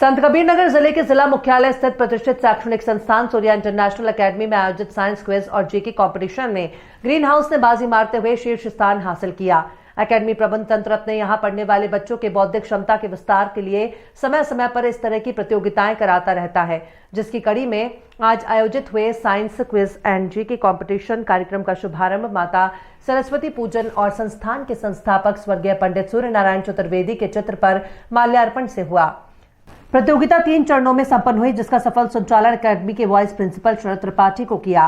संत कबीरनगर जिले के जिला मुख्यालय स्थित प्रतिष्ठित शैक्षणिक संस्थान सूर्या इंटरनेशनल एकेडमी में आयोजित साइंस क्विज और जीके कंपटीशन में ग्रीन हाउस ने बाजी मारते हुए शीर्ष स्थान हासिल किया। एकेडमी प्रबंध तंत्र अपने यहां पढ़ने वाले बच्चों के बौद्धिक क्षमता के विस्तार के लिए समय समय पर इस तरह की प्रतियोगिताएं कराता रहता है, जिसकी कड़ी में आज आयोजित हुए science quiz and GK competition कार्यक्रम का शुभारंभ माता सरस्वती पूजन और संस्थान के संस्थापक स्वर्गीय पंडित सूर्य नारायण चतुर्वेदी के चित्र पर माल्यार्पण से हुआ। प्रतियोगिता 3 चरणों में संपन्न हुई, जिसका सफल संचालन एकेडमी के वाइस प्रिंसिपल शरद त्रिपाठी को किया।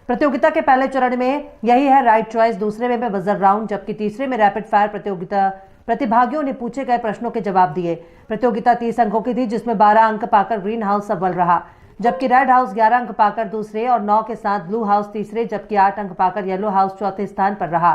प्रतियोगिता के पहले चरण में यही है राइट चॉइस, दूसरे में बजर राउंड, जबकि तीसरे में रैपिड फायर प्रतियोगिता प्रतिभागियों ने पूछे गए प्रश्नों के जवाब दिए। प्रतियोगिता 30 अंकों की थी, जिसमें 12 अंक पाकर ग्रीन हाउस अव्वल रहा, जबकि रेड हाउस 11 अंक पाकर दूसरे और 9 के साथ ब्लू हाउस तीसरे, जबकि 8 अंक पाकर येलो हाउस चौथे स्थान पर रहा।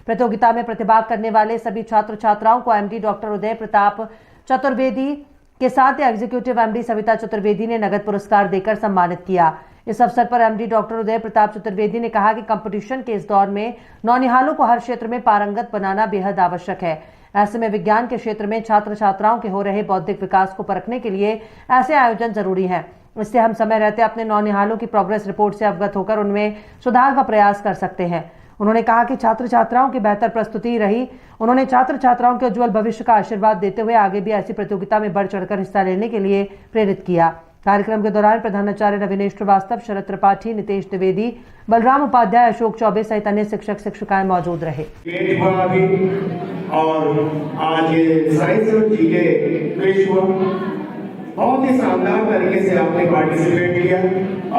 प्रतियोगिता में प्रतिभाग करने वाले सभी छात्र छात्राओं को एमडी डॉक्टर उदय प्रताप चतुर्वेदी के साथ एग्जीक्यूटिव एमडी सविता चतुर्वेदी ने नगद पुरस्कार देकर सम्मानित किया। इस अवसर पर एमडी डॉक्टर उदय प्रताप चतुर्वेदी ने कहा कि कंपटीशन के इस दौर में नौनिहालों को हर क्षेत्र में पारंगत बनाना बेहद आवश्यक है। ऐसे में विज्ञान के क्षेत्र में छात्र छात्राओं के हो रहे बौद्धिक विकास को परखने के लिए ऐसे आयोजन जरूरी हैं। इससे हम समय रहते अपने नौनिहालों की प्रोग्रेस रिपोर्ट से अवगत होकर उनमें सुधार का प्रयास कर सकते हैं। उन्होंने कहा कि छात्र छात्राओं की बेहतर प्रस्तुति रही। उन्होंने छात्र छात्राओं के उज्जवल भविष्य का आशीर्वाद देते हुए आगे भी ऐसी प्रतियोगिता में बढ़ चढ़कर हिस्सा लेने के लिए प्रेरित किया। कार्यक्रम के दौरान प्रधानाचार्य नवीनेश श्रीवास्तव, शरद त्रिपाठी, नितेश द्विवेदी, बलराम उपाध्याय, अशोक चौबे सहित अन्य शिक्षक शिक्षिकाएं मौजूद रहे। और आज साइंस और जीके क्विज हुआ, बहुत ही शानदार तरीके से आपने पार्टिसिपेट किया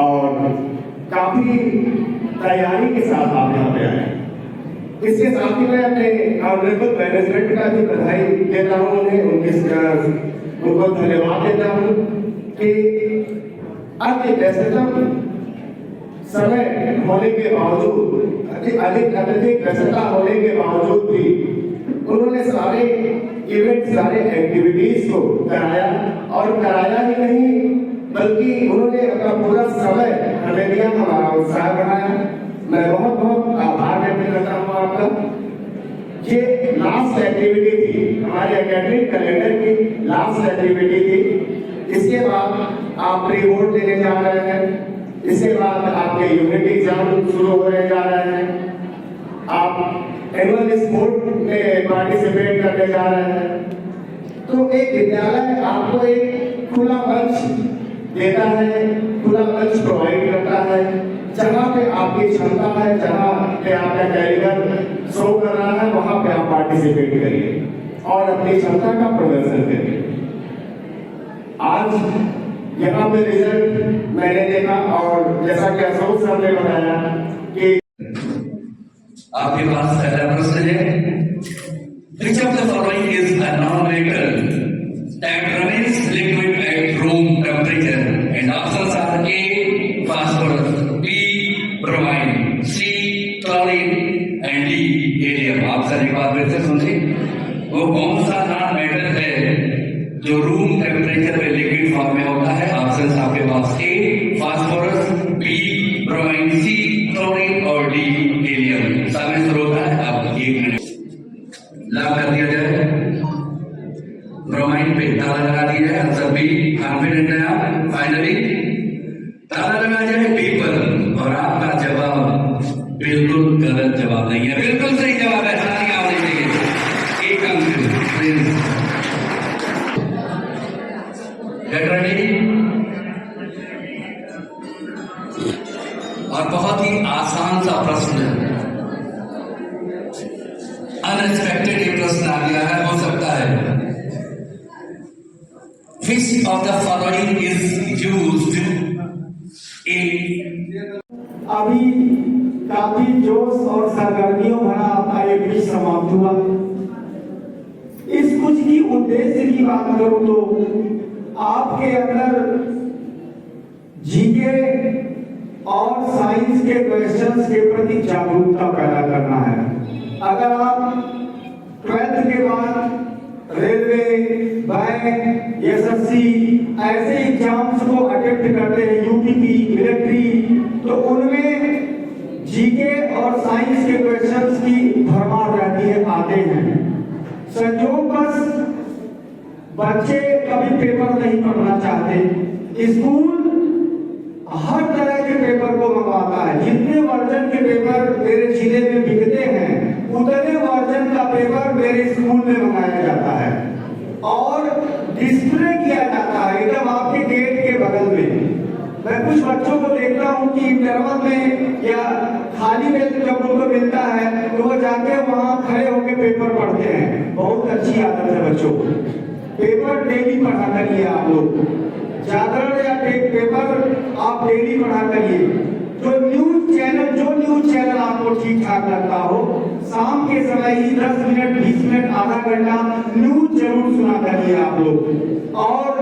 और काफी तैयारी के साथ आप यहाँ पे आए। इसके साथ ही मैं अपने ऑनरेबल मैनेजमेंट का भी बधाई देता हूँ, उनको धन्यवाद देता हूँ कि अत्यधिक समय होने के बावजूद, अत्यधिक व्यस्तता होने के बावजूद भी उन्होंने सारे इवेंट, सारे एक्टिविटीज को कराया और कराया ही नहीं बल्कि उन्होंने अपना पूरा समय हमें दिया, हमारा उत्साह बढ़ाया। मैं बहुत बहुत आभार व्यक्त करता हूँ आपका। ये लास्ट एक्टिविटी थी, हमारे एकेडमिक कैलेंडर की लास्ट एक्टिविटी थी। इसके बाद आप प्री बोर्ड देने जा रहे हैं, इसके बाद आपके यूनिट एग्जाम शुरू होने जा रहे हैं, आप एनुअल स्पोर्ट में पार्टिसिपेट करने जा रहे हैं। तो एक विद्यालय आपको एक खुला मंच देता है, खुला मंच प्रोवाइड करता है, जहाँ पे आपकी क्षमता है, जहाँ पे आपका कैरियर शो कर रहा है, वहां पे आप पार्टिसिपेट करिए और अपनी क्षमता का प्रदर्शन करिए। आज यहाँ पे रिजल्ट मैंने देखा और जैसा कि अशोक सर ने बताया कि आपके पास पहला प्रश्न है, which of the following is a non-reactor that remains liquid at room temperature? And options are A. phosphorus, B. bromine, C. chlorine and D. helium. आप सर एक बार फिर से सुनिए, वो कौन सा नॉन मेटल है जो रूम टेम्परेचर पे लिक्विड फॉर्म में होता है? ऑप्शन आपके पास A. phosphorus, B. bromine, C. chlorine और D. helium। समय शुरू होता है, आप 1 मिनट लॉक कर दिया जाए। ब्रोमाइन पे ताला लगा दिया जाए। आंसर बी, कॉन्फिडेंट है आप? फाइनली ताला लगा जाए बी पर और आपका जवाब बिल्कुल गलत जवाब नहीं है, बिल्कुल सही जवाब है। तालियां होनी चाहिए। 1 अंक। Get ready. और बहुत ही आसान सा प्रश्न है, अनएक्सपेक्टेड ये प्रश्न आ गया है, हो सकता है। Which of the following is used in? अभी काफी जोश और सरगर्मियों भरा आपका ये क्विज समाप्त हुआ। इस कुछ की उद्देश्य की बात करूं तो आपके अंदर जीके और साइंस के क्वेश्चंस के प्रति जागरूकता पैदा करना है। अगर आप 12th के बाद रेलवे, बैंक, एसएससी ऐसे एग्जाम्स को अटेम्प्ट करते हैं, यूपीपी, मिलिट्री, तो उनमें जीके और साइंस के क्वेश्चंस की भरमार रहती है, आते हैं। संयोगवश बच्चे कभी पेपर नहीं पढ़ना चाहते। स्कूल हर तरह के पेपर को मंगवाता है। जितने वर्जन के पेपर मेरे जिले में बिकते हैं उतने वर्जन का पेपर मेरे स्कूल में मंगाया जाता है और डिस्प्ले किया जाता है एकदम आपके गेट के बगल में। मैं कुछ बच्चों को देखता हूँ कि इंटरवल में या खाली में जब उनको मिलता है तो वो जाके वहाँ खड़े होकर पेपर पढ़ते हैं। बहुत अच्छी आदत है बच्चों। पेपर डेली पढ़ा करिए आप लोग। जागरण या पेपर आप डेली पढ़ा करिए। जो न्यूज चैनल आपको ठीक ठाक लगता हो, शाम के समय ही 10 मिनट 20 मिनट आधा घंटा न्यूज जरूर सुना करिए आप लोग। और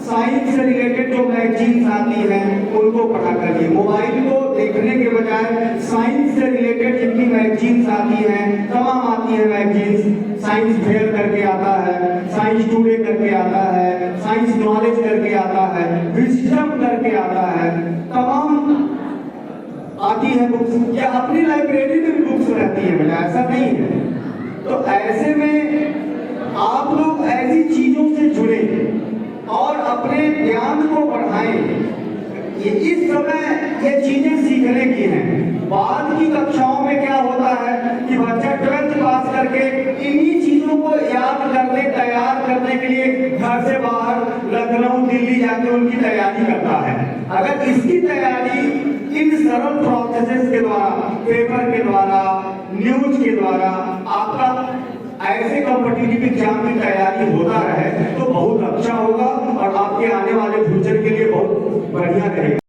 साइंस से रिलेटेड जो मैगजीन्स आती हैं उनको पढ़ा करिए। मोबाइल को देखने के बजाय साइंस से रिलेटेड जितनी मैगजीन्स आती हैं, तमाम आती है मैगजीन्स। साइंस फेयर करके आता है, साइंस टुडे करके आता है, साइंस नॉलेज करके आता है, विजडम करके आता है, तमाम आती है बुक्स। या अपनी लाइब्रेरी में भी बुक्स रहती है बेटा, ऐसा नहीं है। तो ऐसे में आप लोग ऐसी चीजों से जुड़े और अपने ज्ञान को बढ़ाएं। इस समय ये चीजें सीखने की हैं। बाद की कक्षाओं में क्या होता है कि बच्चा 12th पास करके इन्हीं चीजों को याद करने तैयार करने के लिए घर से बाहर लखनऊ दिल्ली जाके उनकी तैयारी करता है। अगर इसकी तैयारी इन सरल प्रोसेसेस के द्वारा, पेपर के द्वारा, न्यूज के द्वारा आपका ऐसे कॉम्पिटिटिव एग्जाम की तैयारी होता रहे तो बहुत अच्छा होगा और आपके आने वाले फ्यूचर के लिए बहुत बढ़िया रहेगा।